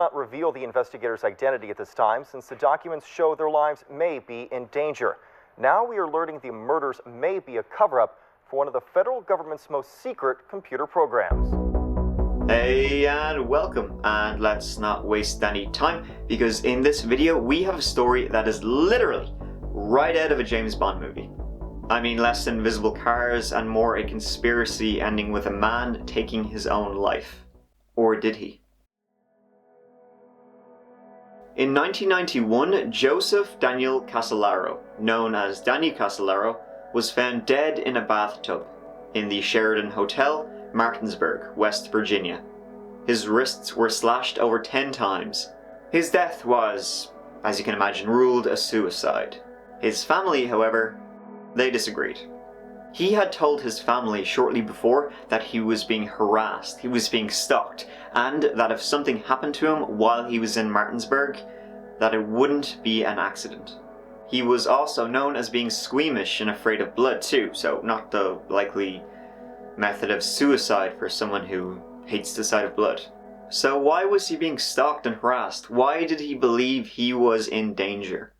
Not reveal the investigators' identity at this time since the documents show their lives may be in danger. Now we are learning the murders may be a cover-up for one of the federal government's most secret computer programs. Hey and welcome, and let's not waste any time because in this video we have a story that is literally right out of a James Bond movie. I mean, less invisible cars and more a conspiracy ending with a man taking his own life. Or did he? In 1991, Joseph Daniel Casolaro, known as Danny Casolaro, was found dead in a bathtub in the Sheraton Hotel, Martinsburg, West Virginia. His wrists were slashed over 10 times. His death was, as you can imagine, ruled a suicide. His family, however, they disagreed. He had told his family shortly before that he was being harassed, he was being stalked, and that if something happened to him while he was in Martinsburg, that it wouldn't be an accident. He was also known as being squeamish and afraid of blood too, so not the likely method of suicide for someone who hates the sight of blood. So why was he being stalked and harassed? Why did he believe he was in danger?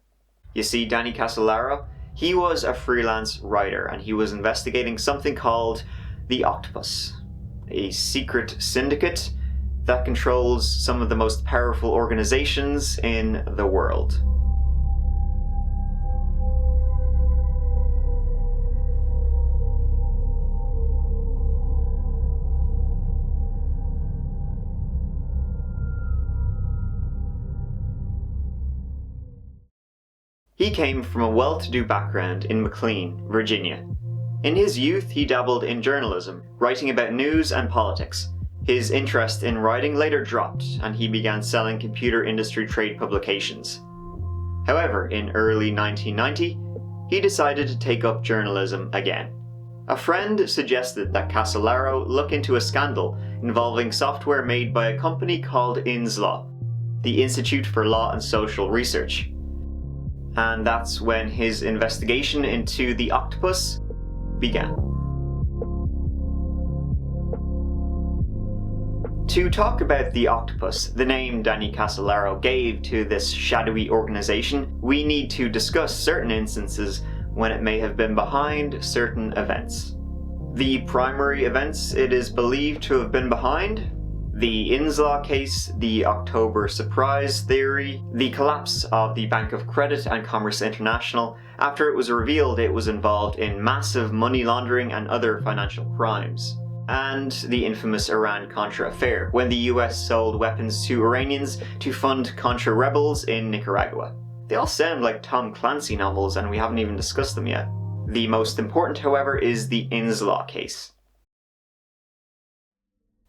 You see, Danny Casolaro, he was a freelance writer and he was investigating something called The Octopus, a secret syndicate that controls some of the most powerful organizations in the world. He came from a well-to-do background in McLean, Virginia. In his youth, he dabbled in journalism, writing about news and politics. His interest in writing later dropped, and he began selling computer industry trade publications. However, in early 1990, he decided to take up journalism again. A friend suggested that Casolaro look into a scandal involving software made by a company called INSLAW, the Institute for Law and Social Research. And that's when his investigation into the octopus began. To talk about the octopus, the name Danny Casolaro gave to this shadowy organization, we need to discuss certain instances when it may have been behind certain events. The primary events it is believed to have been behind: the INSLAW case, the October surprise theory, the collapse of the Bank of Credit and Commerce International after it was revealed it was involved in massive money laundering and other financial crimes, and the infamous Iran-Contra affair, when the US sold weapons to Iranians to fund Contra rebels in Nicaragua. They all sound like Tom Clancy novels and we haven't even discussed them yet. The most important, however, is the INSLAW case.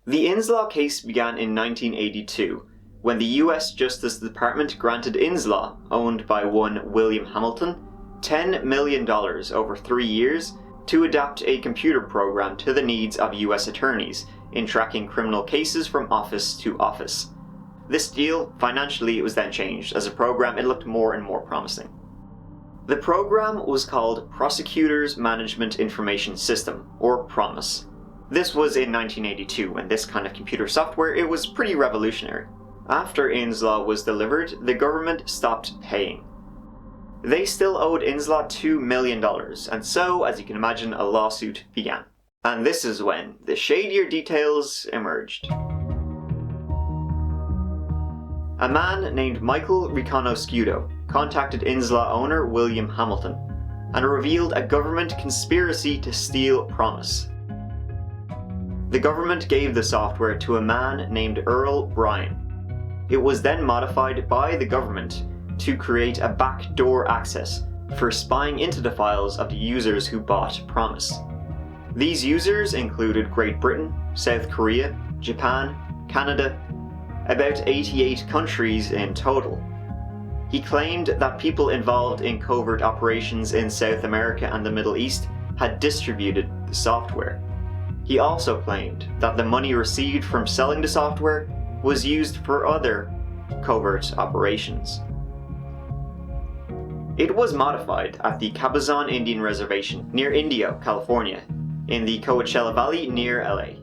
The INSLAW case began in 1982, when the US Justice Department granted INSLAW, owned by one William Hamilton, $10 million over 3 years to adapt a computer program to the needs of US attorneys in tracking criminal cases from office to office. This deal, financially, it was then changed. As a program, it looked more and more promising. The program was called Prosecutors Management Information System, or PROMIS. This was in 1982, and this kind of computer software, it was pretty revolutionary. After INSLAW was delivered, the government stopped paying. They still owed INSLAW $2 million, and so, as you can imagine, a lawsuit began. And this is when the shadier details emerged. A man named Michael Riconoscudo contacted INSLAW owner William Hamilton and revealed a government conspiracy to steal PROMIS. The government gave the software to a man named Earl Bryan. It was then modified by the government to create a backdoor access for spying into the files of the users who bought PROMIS. These users included Great Britain, South Korea, Japan, Canada, about 88 countries in total. He claimed that people involved in covert operations in South America and the Middle East had distributed the software. He also claimed that the money received from selling the software was used for other covert operations. It was modified at the Cabazon Indian Reservation near Indio, California, in the Coachella Valley near LA.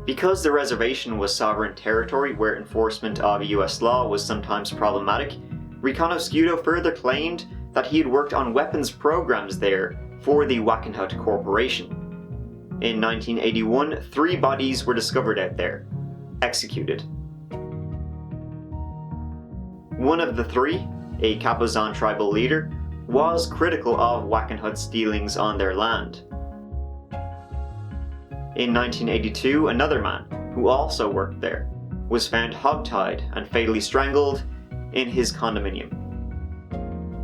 Because the reservation was sovereign territory where enforcement of US law was sometimes problematic, Reconoscudo further claimed that he had worked on weapons programs there for the Wackenhut Corporation. In 1981, 3 bodies were discovered out there, executed. One of the 3, a Cabazon tribal leader, was critical of Wackenhut's dealings on their land. In 1982, another man, who also worked there, was found hogtied and fatally strangled in his condominium.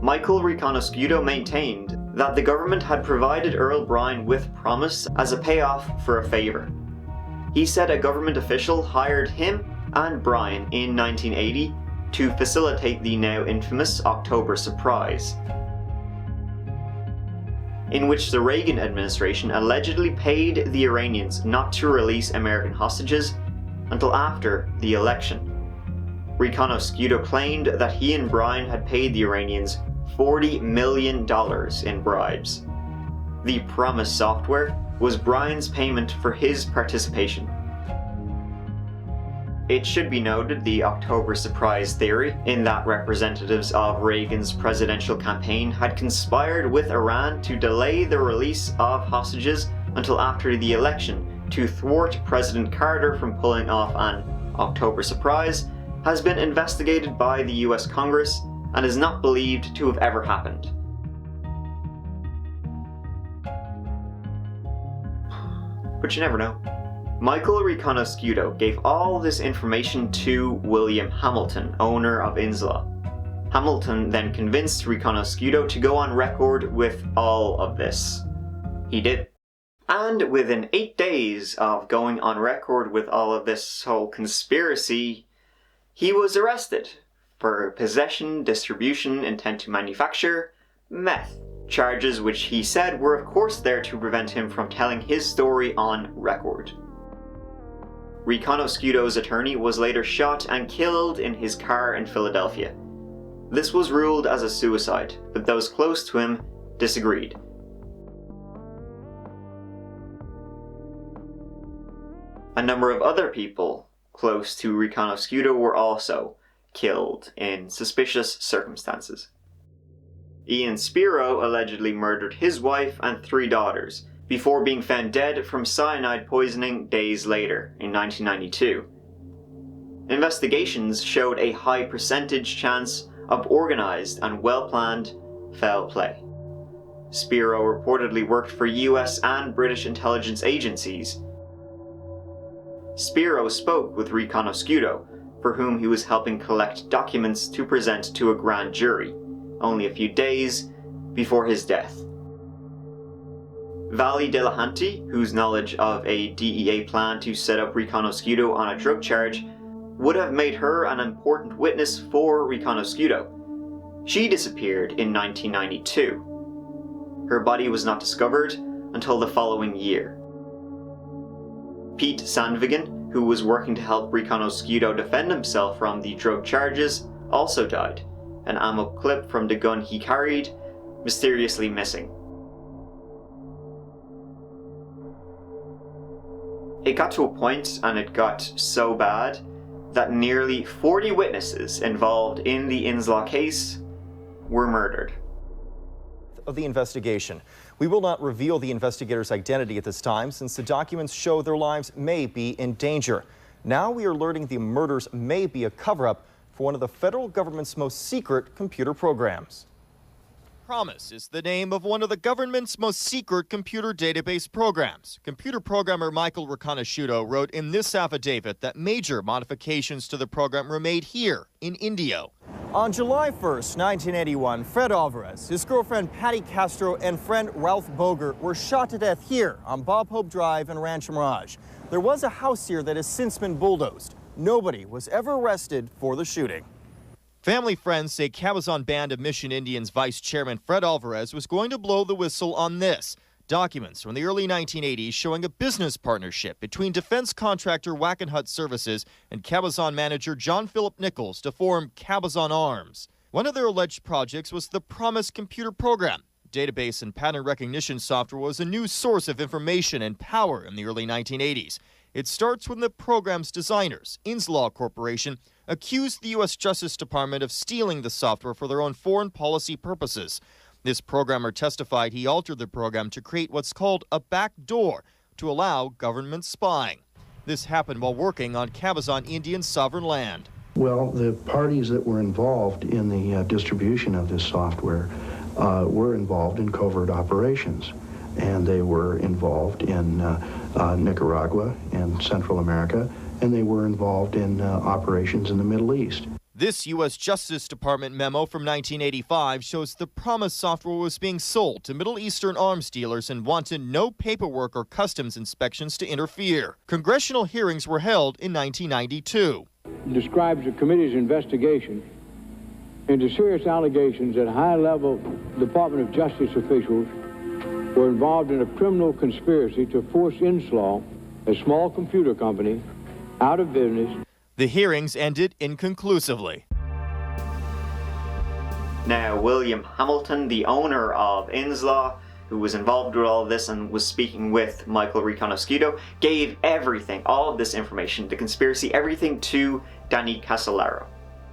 Michael Reconoscudo maintained that the government had provided Earl Bryan with promise as a payoff for a favour. He said a government official hired him and Bryan in 1980 to facilitate the now infamous October surprise, in which the Reagan administration allegedly paid the Iranians not to release American hostages until after the election. Reconoscudo claimed that he and Bryan had paid the Iranians $40 million in bribes. The Promise software was Bryan's payment for his participation. It should be noted the October surprise theory, in that representatives of Reagan's presidential campaign had conspired with Iran to delay the release of hostages until after the election to thwart President Carter from pulling off an October surprise, has been investigated by the US Congress and is not believed to have ever happened. But you never know. Michael Reconoscudo gave all this information to William Hamilton, owner of INSLAW. Hamilton then convinced Reconoscudo to go on record with all of this. He did. And within 8 days of going on record with all of this whole conspiracy, he was arrested for possession, distribution, intent to manufacture meth. Charges which he said were of course there to prevent him from telling his story on record. Reconoscudo's attorney was later shot and killed in his car in Philadelphia. This was ruled as a suicide, but those close to him disagreed. A number of other people close to Reconoscudo were also killed in suspicious circumstances. Ian Spiro allegedly murdered his wife and 3 daughters before being found dead from cyanide poisoning days later in 1992. Investigations showed a high percentage chance of organized and well-planned foul play. Spiro reportedly worked for US and British intelligence agencies. Spiro spoke with Reconoscudo, for whom he was helping collect documents to present to a grand jury, only a few days before his death. Vali Delahanty, whose knowledge of a DEA plan to set up Reconoscudo on a drug charge would have made her an important witness for Reconoscudo. She disappeared in 1992. Her body was not discovered until the following year. Pete Sandvigen, who was working to help Reconoscudo defend himself from the drug charges, also died, an ammo clip from the gun he carried mysteriously missing. It got to a point, and it got so bad, that nearly 40 witnesses involved in the INSLAW case were murdered. Of the investigation. We will not reveal the investigators' identity at this time since the documents show their lives may be in danger. Now we are learning the murders may be a cover-up for one of the federal government's most secret computer programs. Promise is the name of one of the government's most secret computer database programs. Computer programmer Michael Reconoscudo wrote in this affidavit that major modifications to the program were made here in Indio. On July 1st, 1981, Fred Alvarez, his girlfriend Patty Castro, and friend Ralph Boger were shot to death here on Bob Hope Drive in Rancho Mirage. There was a house here that has since been bulldozed. Nobody was ever arrested for the shooting. Family friends say Cabazon Band of Mission Indians Vice Chairman Fred Alvarez was going to blow the whistle on this. Documents from the early 1980s showing a business partnership between defense contractor Wackenhut Services and Cabazon manager John Philip Nichols to form Cabazon Arms. One of their alleged projects was the Promise computer program. Database and pattern recognition software was a new source of information and power in the early 1980s. It starts when the program's designers, INSLAW Corporation, accused the U.S. Justice Department of stealing the software for their own foreign policy purposes. This programmer testified he altered the program to create what's called a backdoor to allow government spying. This happened while working on Cabazon Indian sovereign land. Well, the parties that were involved in the distribution of this software were involved in covert operations, and they were involved in Nicaragua and Central America, and they were involved in operations in the Middle East. This U.S. Justice Department memo from 1985 shows the promised software was being sold to Middle Eastern arms dealers and wanted no paperwork or customs inspections to interfere. Congressional hearings were held in 1992. It describes the committee's investigation into serious allegations that high-level Department of Justice officials were involved in a criminal conspiracy to force INSLAW, a small computer company, out of business. The hearings ended inconclusively. Now, William Hamilton, the owner of INSLAW, who was involved with all of this and was speaking with Michael Riconosciuto, gave everything, all of this information, the conspiracy, everything to Danny Casolaro.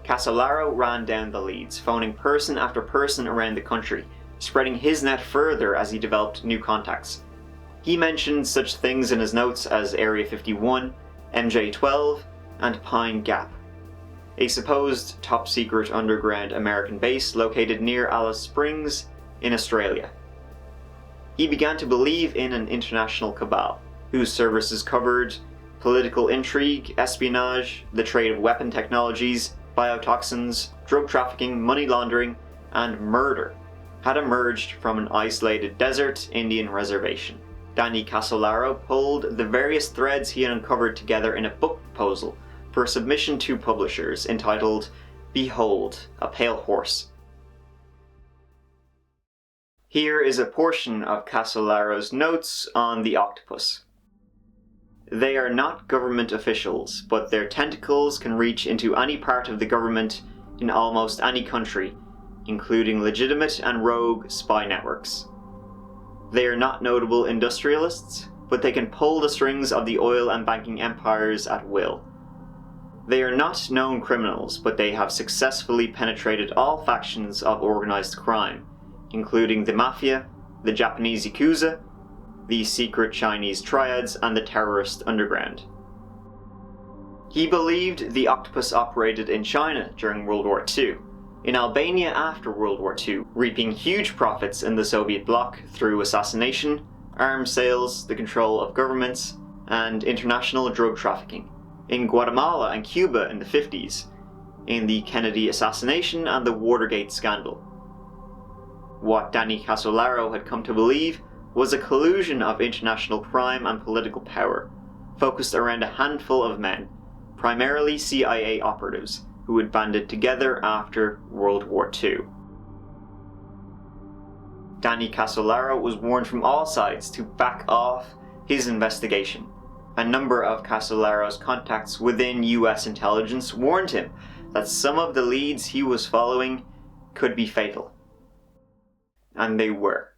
Casolaro ran down the leads, phoning person after person around the country, spreading his net further as he developed new contacts. He mentioned such things in his notes as Area 51, MJ-12, and Pine Gap, a supposed top-secret underground American base located near Alice Springs in Australia. He began to believe in an international cabal, whose services covered political intrigue, espionage, the trade of weapon technologies, biotoxins, drug trafficking, money laundering, and murder, had emerged from an isolated desert Indian reservation. Danny Casolaro pulled the various threads he had uncovered together in a book proposal for submission to publishers entitled Behold, a Pale Horse. Here is a portion of Casolaro's notes on the octopus. They are not government officials, but their tentacles can reach into any part of the government in almost any country, including legitimate and rogue spy networks. They are not notable industrialists, but they can pull the strings of the oil and banking empires at will. They are not known criminals, but they have successfully penetrated all factions of organized crime, including the Mafia, the Japanese Yakuza, the secret Chinese triads, and the terrorist underground. He believed the octopus operated in China during World War II, in Albania after World War II, reaping huge profits in the Soviet bloc through assassination, arms sales, the control of governments, and international drug trafficking, in Guatemala and Cuba in the 50s, in the Kennedy assassination and the Watergate scandal. What Danny Casolaro had come to believe was a collusion of international crime and political power, focused around a handful of men, primarily CIA operatives, who had banded together after World War II. Danny Casolaro was warned from all sides to back off his investigation. A number of Casolaro's contacts within US intelligence warned him that some of the leads he was following could be fatal. And they were.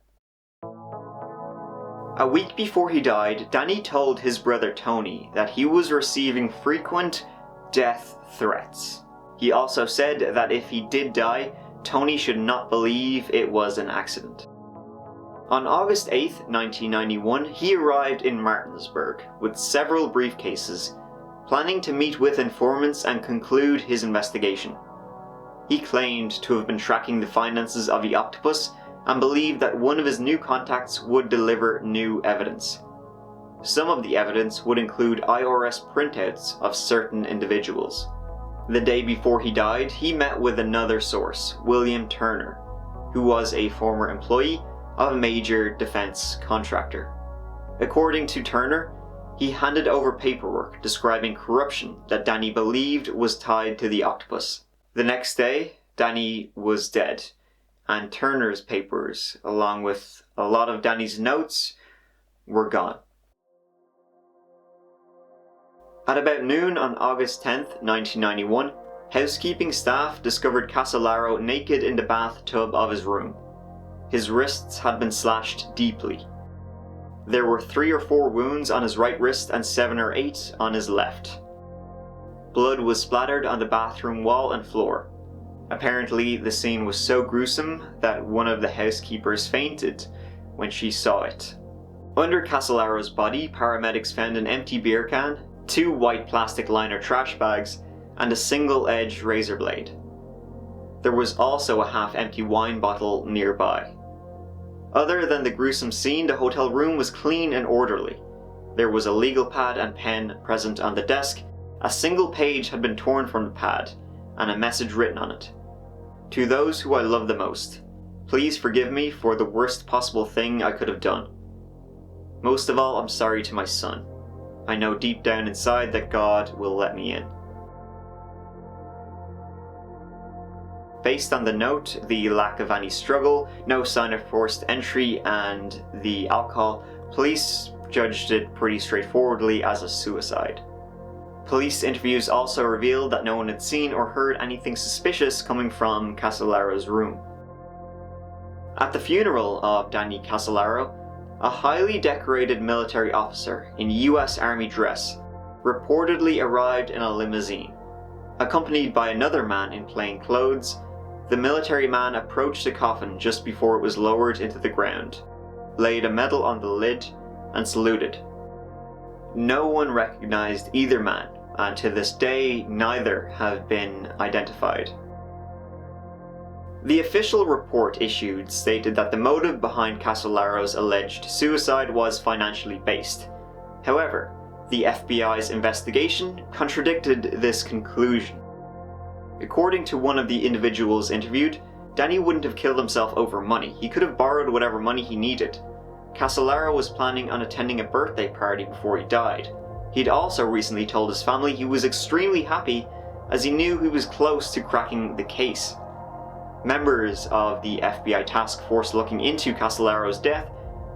A week before he died, Danny told his brother Tony that he was receiving frequent death threats. He also said that if he did die, Tony should not believe it was an accident. On August 8, 1991, he arrived in Martinsburg with several briefcases, planning to meet with informants and conclude his investigation. He claimed to have been tracking the finances of the octopus and believed that one of his new contacts would deliver new evidence. Some of the evidence would include IRS printouts of certain individuals. The day before he died, he met with another source, William Turner, who was a former employee of a major defense contractor. According to Turner, he handed over paperwork describing corruption that Danny believed was tied to the octopus. The next day, Danny was dead, and Turner's papers, along with a lot of Danny's notes, were gone. At about noon on August 10th, 1991, housekeeping staff discovered Casolaro naked in the bathtub of his room. His wrists had been slashed deeply. There were 3 or 4 wounds on his right wrist and 7 or 8 on his left. Blood was splattered on the bathroom wall and floor. Apparently, the scene was so gruesome that one of the housekeepers fainted when she saw it. Under Casolaro's body, paramedics found an empty beer can, 2 white plastic liner trash bags, and a single-edged razor blade. There was also a half-empty wine bottle nearby. Other than the gruesome scene, the hotel room was clean and orderly. There was a legal pad and pen present on the desk. A single page had been torn from the pad, and a message written on it. To those who I love the most, please forgive me for the worst possible thing I could have done. Most of all, I'm sorry to my son. I know deep down inside that God will let me in. Based on the note, the lack of any struggle, no sign of forced entry, and the alcohol, police judged it pretty straightforwardly as a suicide. Police interviews also revealed that no one had seen or heard anything suspicious coming from Casolaro's room. At the funeral of Danny Casolaro, a highly decorated military officer in US Army dress reportedly arrived in a limousine. Accompanied by another man in plain clothes, the military man approached the coffin just before it was lowered into the ground, laid a medal on the lid, and saluted. No one recognized either man, and to this day neither have been identified. The official report issued stated that the motive behind Casolaro's alleged suicide was financially based. However, the FBI's investigation contradicted this conclusion. According to one of the individuals interviewed, Danny wouldn't have killed himself over money. He could have borrowed whatever money he needed. Casolaro was planning on attending a birthday party before he died. He'd also recently told his family he was extremely happy as he knew he was close to cracking the case. Members of the FBI task force looking into Casolaro's death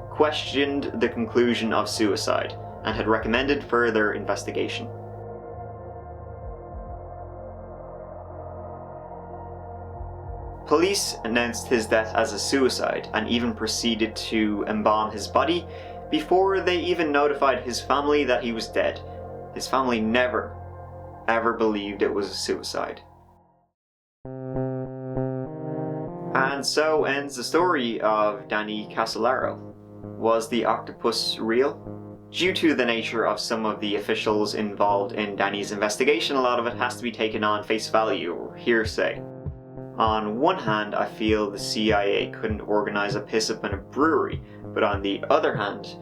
questioned the conclusion of suicide and had recommended further investigation. Police announced his death as a suicide and even proceeded to embalm his body before they even notified his family that he was dead. His family never, ever believed it was a suicide. And so ends the story of Danny Casolaro. Was the octopus real? Due to the nature of some of the officials involved in Danny's investigation, a lot of it has to be taken on face value or hearsay. On one hand, I feel the CIA couldn't organize a piss-up in a brewery, but on the other hand,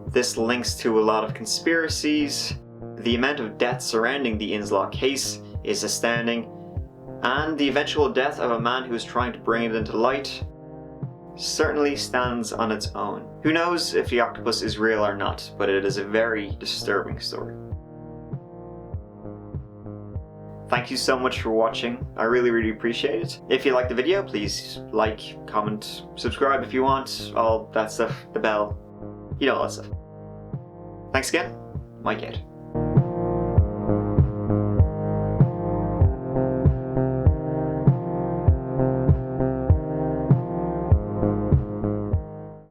this links to a lot of conspiracies. The amount of deaths surrounding the INSLAW case is astounding, and the eventual death of a man who is trying to bring it into light certainly stands on its own. Who knows if the octopus is real or not, but it is a very disturbing story. Thank you so much for watching. I really appreciate it. If you liked the video, please like, comment, subscribe if you want, all that stuff, the bell, you know all that stuff. Thanks again, Mike out.